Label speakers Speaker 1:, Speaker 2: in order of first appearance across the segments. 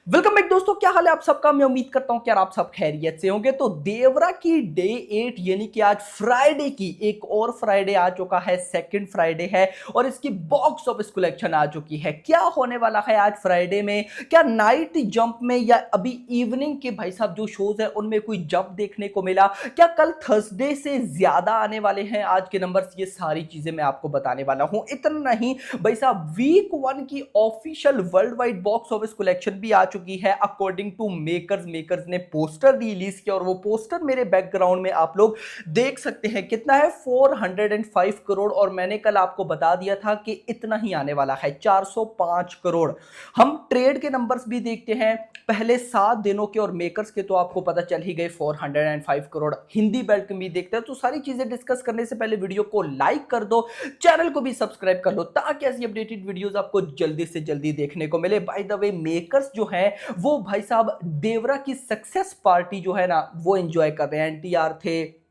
Speaker 1: Welcome back दोस्तों, क्या हाल है आप सबका। मैं उम्मीद करता हूं कि यार आप सब खैरियत से होंगे। तो देवरा की डे 8 यानी कि आज फ्राइडे की एक और फ्राइडे आ चुका है, सेकंड फ्राइडे है और इसकी बॉक्स ऑफिस कलेक्शन आ चुकी है। क्या होने वाला है आज फ्राइडे में, क्या नाइट जंप में या अभी इवनिंग के भाई साहब जो शोज है उनमें कोई जंप देखने को मिला, क्या कल थर्सडे से ज्यादा आने वाले हैं आज के नंबर्स, ये सारी चीजें मैं आपको बताने वाला हूं। इतना नहीं भाई साहब, वीक 1 की official world wide box office collection भी आ चुकी है अकॉर्डिंग टू मेकर्स ने पोस्टर रिलीज किया और वो पोस्टर मेरे बैकग्राउंड में आप लोग देख सकते हैं। कितना है, 405 करोड़। और मैंने कल आपको बता दिया था कि इतना ही आने वाला है, 405 करोड़। हम ट्रेड के नंबर्स भी देखते हैं पहले 7 दिनों के और मेकर्स के, तो आपको पता चल ही गए 405 करोड़। हिंदी बेल्ट में भी देखते हैं। तो सारी चीजें डिस्कस करने से पहले वीडियो को लाइक कर दो, चैनल को भी सब्सक्राइब कर लो ताकि ऐसी अपडेटेड वीडियोस आपको जल्दी से जल्दी देखने को मिले। बाय द वे, मेकर्स जो है वो भाई साहब देवरा की सक्सेस पार्टी जो है ना वो एंजॉय कर रहे हैं। एनटीआर थे,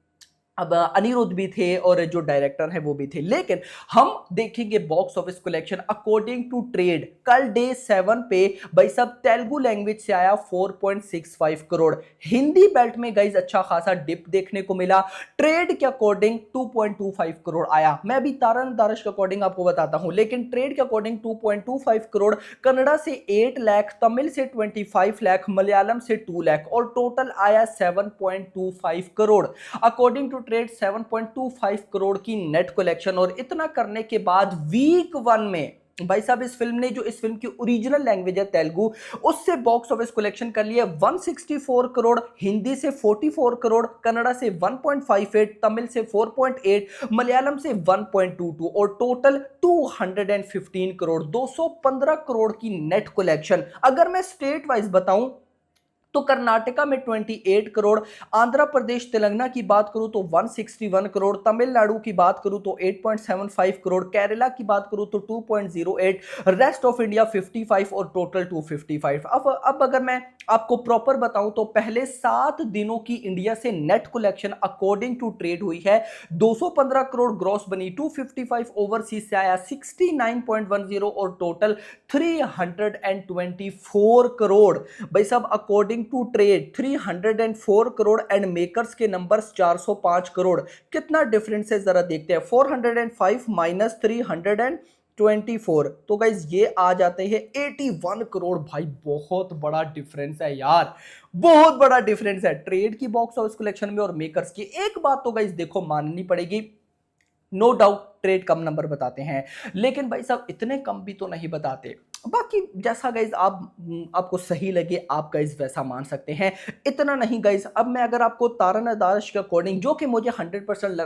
Speaker 1: अब अनिरुद्ध भी थे और जो डायरेक्टर है वो भी थे। लेकिन हम देखेंगे box office collection according to trade. कल डे 7 पे भाई साहब तेलुगु लैंग्वेज से आया 4.65 करोड़। हिंदी बेल्ट में गाइज अच्छा खासा डिप देखने को मिला। ट्रेड के अकॉर्डिंग 2.25 करोड़ आया। मैं अभी तारन दारश के अकॉर्डिंग आपको बताता हूं, लेकिन ट्रेड के अकॉर्डिंग 2.25 करोड़, कन्नड़ा से 8 लाख, तमिल से 25 लाख, मलयालम से 2 लाख और टोटल आया 7.25 crore. According to trade 7.25 crore की नेट कलेक्शन। और इतना करने के बाद वीक 1 में भाई साहब इस फिल्म ने, जो इस फिल्म की ओरिजिनल लैंग्वेज है तेलुगु, उससे बॉक्स ऑफिस कलेक्शन कर लिया 164 करोड़, हिंदी से 44 करोड़, कन्नड़ा से 1.58, तमिल से 4.8, मलयालम से 1.22 और टोटल 215 करोड़, 215 करोड़ की नेट कलेक्शन। अगर मैं स्टेट वाइज बताऊं तो कर्नाटका में 28 करोड़, आंध्र प्रदेश तेलंगाना की बात करूं तो 161 करोड़, तमिलनाडु की बात करूं तो 8.75 करोड़, केरला की बात करूं तो 2.08, रेस्ट ऑफ इंडिया 55 और टोटल 255। अब अगर मैं आपको प्रॉपर बताऊं तो पहले 7 दिनों की इंडिया से net collection according to trade हुई है 215 करोड़ ग्रॉस बनी, 255 ओवरसीज से आया 69.10 और टोटल 324 करोड़। भाई साहब according to trade 304 crore and makers के नंबर्स 405 करोड़। कितना डिफरेंस है जरा देखते हैं। 405 माइनस 324, तो गाइज ये आ जाते हैं 81 करोड़। भाई बहुत बड़ा डिफरेंस है यार, बहुत बड़ा डिफरेंस है ट्रेड की बॉक्स ऑफिस कलेक्शन में और मेकर्स की। एक बात तो गाइज देखो माननी पड़ेगी, नो डाउट ट्रेड कम नंबर बताते हैं, लेकिन भाई साहब इतने कम भी तो नहीं बताते। बाकी जैसा गाइज आपको सही लगे आप गाइज वैसा मान सकते हैं। इतना नहीं गाइज, अब मैं अगर आपको तारन आदर्श के अकॉर्डिंग, जो कि मुझे 100%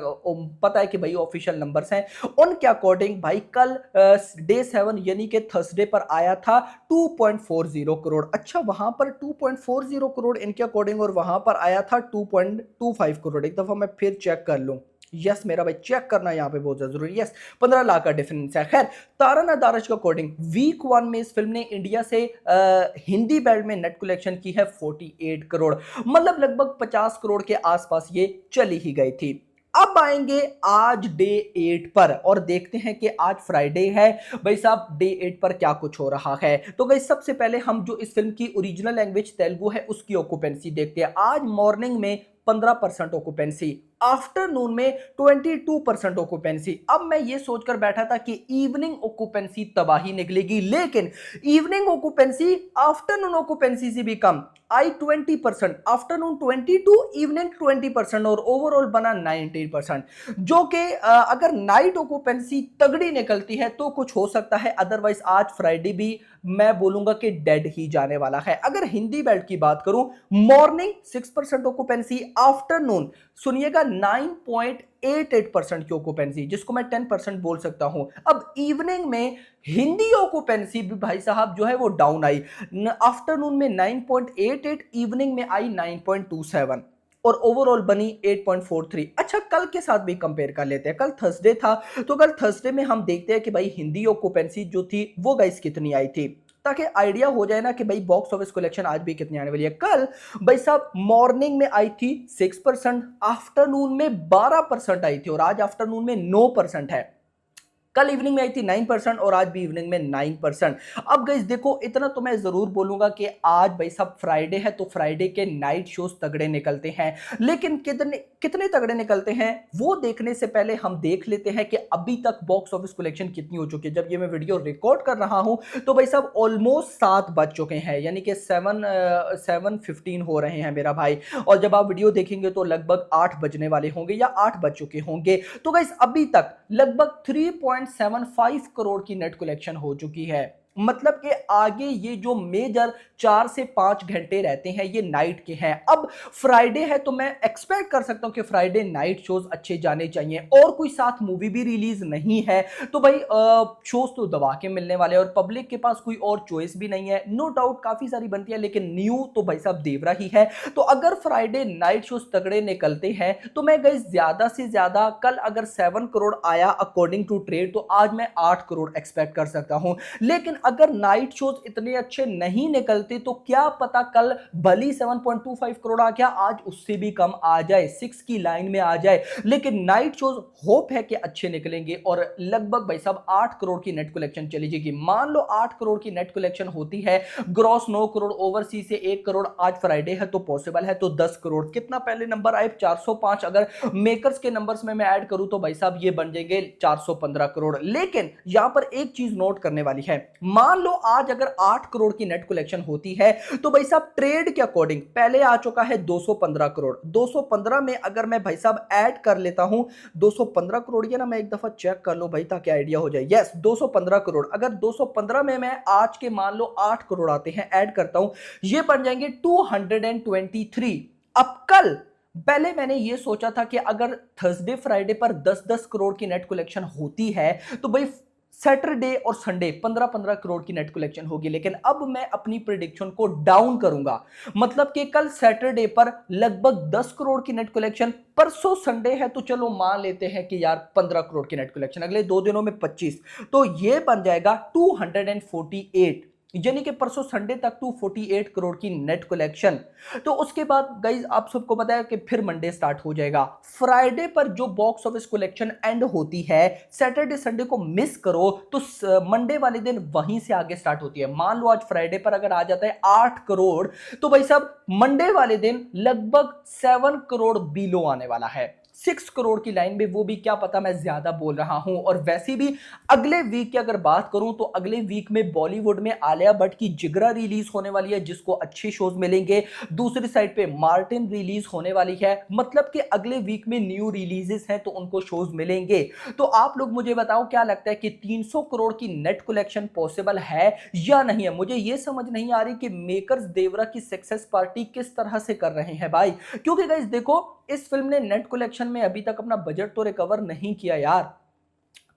Speaker 1: पता है कि भाई ऑफिशियल नंबर्स हैं, उनके अकॉर्डिंग भाई कल डे 7 यानी कि थर्सडे पर आया था 2.40 करोड़। अच्छा, वहां पर 2.40 करोड़ इनके अकॉर्डिंग और वहां पर आया था 2.25 करोड़। एक दफा मैं फिर चेक कर लूं। यस मेरा भाई, चेक करना यहाँ पे बहुत ज्यादा जरूरी है। यस, 15 लाख का डिफरेंस है। खैर, तारन दारज के अकॉर्डिंग वीक 1 में इस फिल्म ने इंडिया से हिंदी बेल्ट में नेट कलेक्शन की है 48 करोड़, मतलब लगभग 50 करोड़ के आसपास ये चली ही गई थी। अब आएंगे आज डे 8 पर और देखते हैं कि आज फ्राइडे है भाई साहब, डे 8 पर क्या कुछ हो रहा है। तो भाई सबसे पहले हम जो इस फिल्म की ओरिजिनल लैंग्वेज तेलुगु है उसकी ऑक्यूपेंसी देखते हैं। आज मॉर्निंग में 15% ऑक्यूपेंसी, आफ्टरनून में 22% ऑक्यूपेंसी। अब मैं ये सोचकर बैठा था कि इवनिंग ऑक्यूपेंसी तबाही निकलेगी, लेकिन इवनिंग ऑक्यूपेंसी आफ्टरनून ऑक्यूपेंसी से भी कम आई, 20%, आफ्टरनून 22, इवनिंग 20% और ओवरऑल बना 19%। जो कि अगर नाइट ऑक्यूपेंसी तगड़ी निकलती है तो कुछ हो सकता है, अदरवाइज आज फ्राइडे भी मैं बोलूंगा कि डेड ही जाने वाला है। अगर हिंदी बेल्ट की बात करूं, मॉर्निंग 6% ऑक्यूपेंसी, आफ्टरनून सुनिएगा 9.88% की ऑक्यूपेंसी, जिसको मैं 10% बोल सकता हूं। अब इवनिंग में हिंदी ऑक्यूपेंसी भी भाई साहब जो है वो डाउन आई, आफ्टरनून में 9.88, इवनिंग में आई 9.27 और ओवरऑल बनी 8.43। अच्छा, कल के साथ भी कंपेयर कर लेते हैं। कल थर्सडे था, तो कल थर्सडे में हम देखते हैं कि भाई हिंदी ऑक्यूपेंसी जो थी वो गाइस कितनी आई थी, ताकि आइडिया हो जाए ना कि भाई बॉक्स ऑफिस कलेक्शन आज भी कितनी आने वाली है। कल भाई साहब मॉर्निंग में आई थी 6%, आफ्टरनून में 12% आई थी और आज आफ्टरनून में 9% है। कल इवनिंग में आई थी 9% और आज भी इवनिंग में 9%। अब गाइस देखो, इतना तो मैं जरूर बोलूंगा कि आज भाई साहब फ्राइडे है तो फ्राइडे के नाइट शोज तगड़े निकलते हैं, लेकिन कितने कितने तगड़े निकलते हैं वो देखने से पहले हम देख लेते हैं कि अभी तक बॉक्स ऑफिस कलेक्शन कितनी हो चुकी है। जब ये मैं वीडियो रिकॉर्ड कर रहा हूं तो भाई साहब ऑलमोस्ट 7 बज चुके हैं, यानी कि 7:15 हो रहे हैं मेरा भाई, और जब आप वीडियो देखेंगे तो लगभग 8 बजने वाले होंगे या 8 बज चुके होंगे। तो गाइस अभी तक लगभग 3.75 करोड़ की नेट कलेक्शन हो चुकी है। मतलब कि आगे ये जो मेजर 4 से 5 घंटे रहते हैं ये नाइट के हैं। अब फ्राइडे है तो मैं एक्सपेक्ट कर सकता हूं कि फ्राइडे नाइट शोज अच्छे जाने चाहिए, और कोई साथ मूवी भी रिलीज नहीं है तो भाई शोज तो दबा के मिलने वाले, और पब्लिक के पास कोई और चॉइस भी नहीं है। नो डाउट काफी सारी बनती है, लेकिन न्यू तो भाई साहब देवरा ही है। तो अगर फ्राइडे नाइट शोज तगड़े निकलते हैं तो मैं गई ज्यादा से ज्यादा कल अगर 7 करोड़ आया अकॉर्डिंग टू ट्रेड तो आज मैं 8 करोड़ एक्सपेक्ट कर सकता हूं। लेकिन अगर नाइट शोज इतने अच्छे नहीं निकलते तो क्या पता कल भली 7.25 करोड़ आ गया, आज उससे भी कम आ जाए, 6 की लाइन में आ जाए। लेकिन नाइट शोज होप है कि अच्छे निकलेंगे और लगभग भाई साहब 8 करोड़ की नेट कलेक्शन चली जाएगी। मान लो 8 करोड़ की नेट कलेक्शन होती है, ग्रॉस 9 करोड़, ओवरसीज से 1 करोड़, आज फ्राइडे है तो पॉसिबल है तो 10 करोड़। कितना पहले नंबर आए 405, अगर मेकर्स के नंबर्स में मैं ऐड करूं तो भाई साहब ये बन जाएंगे 415 करोड़। लेकिन यहां पर एक चीज नोट करने वाली है, मान लो आज अगर 8 करोड़ की नेट कलेक्शन होती है तो भाई साहब ट्रेड के अकॉर्डिंग पहले आ चुका है 215 करोड़। 215 में अगर मैं भाई साहब ऐड कर लेता हूं 215 करोड़, ये ना मैं एक दफा चेक कर लो भाई ताकि आइडिया हो जाए। यस 215 करोड़, अगर 215 में मैं आज के मान लो 8 करोड़ आते हैं ऐड करता हूं, ये बन जाएंगे 223। अब कल पहले मैंने ये सोचा था कि अगर थर्सडे फ्राइडे पर 10-10 करोड़ की नेट कलेक्शन होती है तो भाई सैटरडे और संडे 15-15 करोड़ की नेट कलेक्शन होगी। लेकिन अब मैं अपनी प्रिडिक्शन को डाउन करूंगा, मतलब कि कल सैटरडे पर लगभग 10 करोड़ की नेट कलेक्शन, परसों संडे है तो चलो मान लेते हैं कि यार 15 करोड़ की नेट कलेक्शन, अगले 2 दिनों में 25, तो ये बन जाएगा 248, यानी कि परसों संडे तक 248 करोड़ की नेट कलेक्शन। तो उसके बाद गाइज आप सबको पता है कि फिर मंडे स्टार्ट हो जाएगा। फ्राइडे पर जो बॉक्स ऑफिस कलेक्शन एंड होती है, सैटरडे संडे को मिस करो तो मंडे वाले दिन वहीं से आगे स्टार्ट होती है। मान लो आज फ्राइडे पर अगर आ जाता है 8 करोड़ तो भाई साहब मंडे वाले दिन लगभग 7 करोड़ बिलो आने वाला है, 6 करोड़ की लाइन में, वो भी क्या पता मैं ज्यादा बोल रहा हूं। और वैसे भी अगले वीक की अगर बात करूं तो अगले वीक में बॉलीवुड में आलिया भट्ट की जिगरा रिलीज होने वाली है जिसको अच्छे शोज मिलेंगे, दूसरी साइड पे मार्टिन रिलीज होने वाली है, मतलब कि अगले वीक में न्यू रिलीजेस हैं तो उनको शोज मिलेंगे। तो आप लोग मुझे बताओ क्या लगता है कि 300 करोड़ की नेट कलेक्शन पॉसिबल है या नहीं है। मुझे यह समझ नहीं आ रही कि मेकर्स देवरा की सक्सेस पार्टी किस तरह से कर रहे हैं भाई, क्योंकि गाइस देखो इस फिल्म ने नेट कलेक्शन में अभी तक अपना बजट तो रिकवर नहीं किया यार,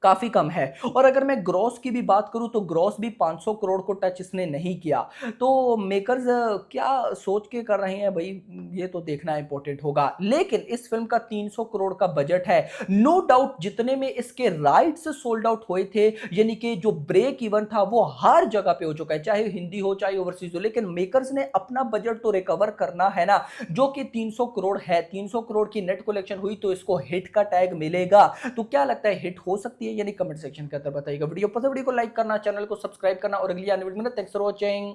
Speaker 1: काफी कम है। और अगर मैं ग्रॉस की भी बात करूं तो ग्रॉस भी 500 करोड़ को टच इसने नहीं किया। तो मेकर्स क्या सोच के कर रहे हैं भाई, ये तो देखना इंपॉर्टेंट होगा। लेकिन इस फिल्म का 300 करोड़ का बजट है, नो डाउट जितने में इसके राइट्स सोल्ड आउट हुए थे, यानी कि जो ब्रेक इवन था वो हर जगह पे हो चुका है, चाहे हिंदी हो चाहे ओवरसीज हो। लेकिन मेकर्स ने अपना बजट तो रिकवर करना है ना, जो कि 300 करोड़ है। 300 करोड़ की नेट कलेक्शन हुई तो इसको हिट का टैग मिलेगा। तो क्या लगता है हिट हो सकती है, यानी कमेंट सेक्शन के अंदर बताइएगा। वीडियो पसंद, वीडियो को लाइक करना, चैनल को सब्सक्राइब करना और अगली आने वाली वीडियो में। Thanks for watching.